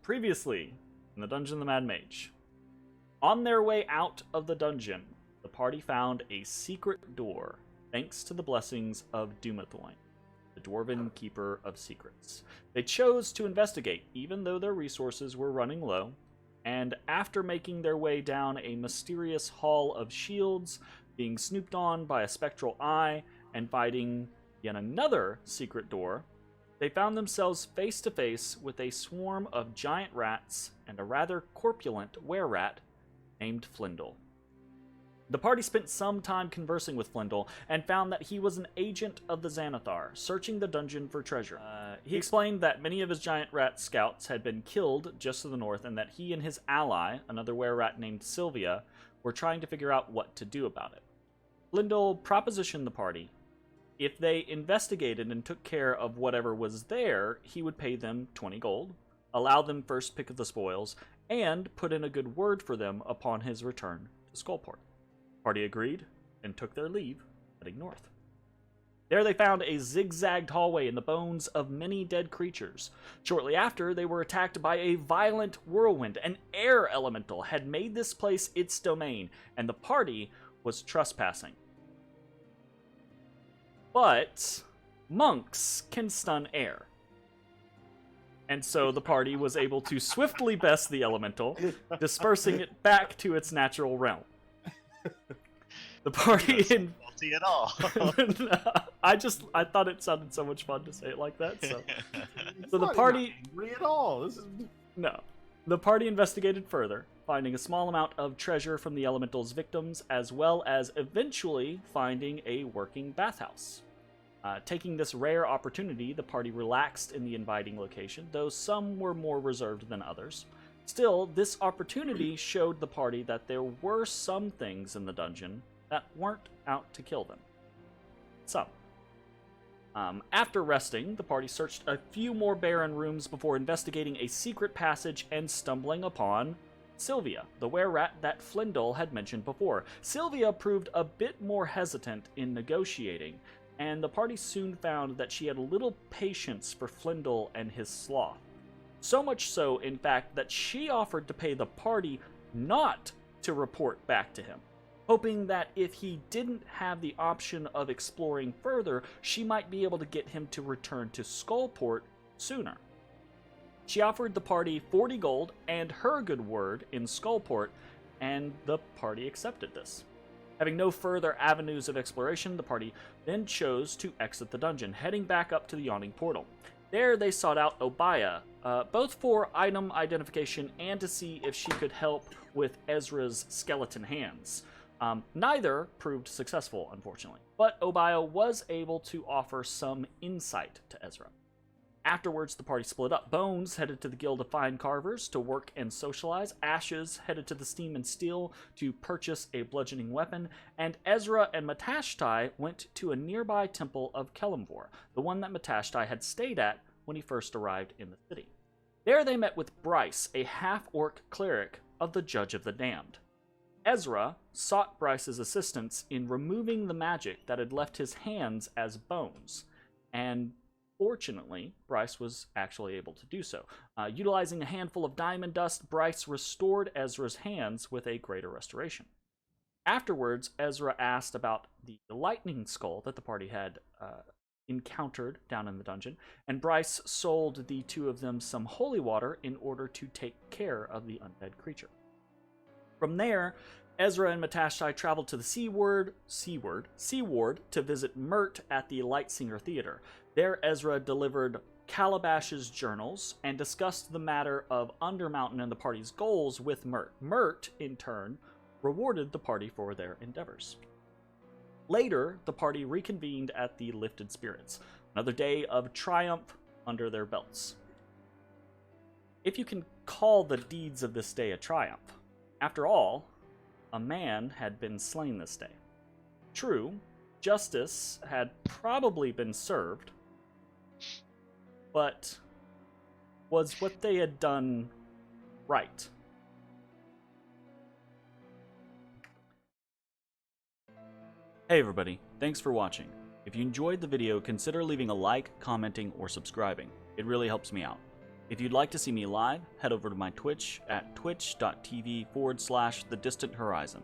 Previously, in the dungeon of the Mad Mage. On their way out of the dungeon, the party found a secret door, thanks to the blessings of Dumathoin, the Dwarven Keeper of Secrets. They chose to investigate, even though their resources were running low, and after making their way down a mysterious hall of shields, being snooped on by a spectral eye, and fighting yet another secret door, they found themselves face to face with a swarm of giant rats and a rather corpulent were-rat named Flindle. The party spent some time conversing with Flindle and found that he was an agent of the Xanathar, searching the dungeon for treasure. He explained that many of his giant rat scouts had been killed just to the north and that he and his ally, another were-rat named Sylvia, were trying to figure out what to do about it. Flindle propositioned the party. If they investigated and took care of whatever was there, he would pay them 20 gold, allow them first pick of the spoils, and put in a good word for them upon his return to Skullport. The party agreed and took their leave, heading north. There they found a zigzagged hallway in the bones of many dead creatures. Shortly after, they were attacked by a violent whirlwind. An air elemental had made this place its domain, and the party was trespassing. But monks can stun air. And so the party was able to swiftly best the elemental, dispersing it back to its natural realm. The party in Faulty at all. I thought it sounded so much fun to say it like that. So the not party angry at all. This is no. The party investigated further, finding a small amount of treasure from the elemental's victims, as well as eventually finding a working bathhouse. Taking this rare opportunity, the party relaxed in the inviting location, though some were more reserved than others. Still, this opportunity showed the party that there were some things in the dungeon that weren't out to kill them. Some. After resting, the party searched a few more barren rooms before investigating a secret passage and stumbling upon Sylvia, the were-rat that Flindle had mentioned before. Sylvia proved a bit more hesitant in negotiating, and the party soon found that she had little patience for Flindle and his sloth. So much so, in fact, that she offered to pay the party not to report back to him, hoping that if he didn't have the option of exploring further, she might be able to get him to return to Skullport sooner. She offered the party 40 gold and her good word in Skullport, and the party accepted this. Having no further avenues of exploration, the party then chose to exit the dungeon, heading back up to the yawning portal. There they sought out Obaya, both for item identification and to see if she could help with Ezra's skeleton hands. Neither proved successful, unfortunately, but Obaya was able to offer some insight to Ezra. Afterwards, the party split up. Bones headed to the Guild of Fine Carvers to work and socialize. Ashes headed to the Steam and Steel to purchase a bludgeoning weapon. And Ezra and Matashtai went to a nearby temple of Kelemvor, the one that Matashtai had stayed at when he first arrived in the city. There they met with Bryce, a half-orc cleric of the Judge of the Damned. Ezra sought Bryce's assistance in removing the magic that had left his hands as bones, and fortunately, Bryce was actually able to do so. Utilizing a handful of diamond dust, Bryce restored Ezra's hands with a greater restoration. Afterwards, Ezra asked about the lightning skull that the party had encountered down in the dungeon, and Bryce sold the two of them some holy water in order to take care of the undead creature. From there, Ezra and Matashtai traveled to the Seaward to visit Mert at the Lightsinger Theater. There, Ezra delivered Calabash's journals and discussed the matter of Undermountain and the party's goals with Mert. Mert, in turn, rewarded the party for their endeavors. Later, the party reconvened at the Lifted Spirits, another day of triumph under their belts. If you can call the deeds of this day a triumph. After all, a man had been slain this day. True, justice had probably been served, but was what they had done right? Hey everybody, thanks for watching. If you enjoyed the video, consider leaving a like, commenting, or subscribing. It really helps me out. If you'd like to see me live, head over to my Twitch at twitch.tv/thedistanthorizon.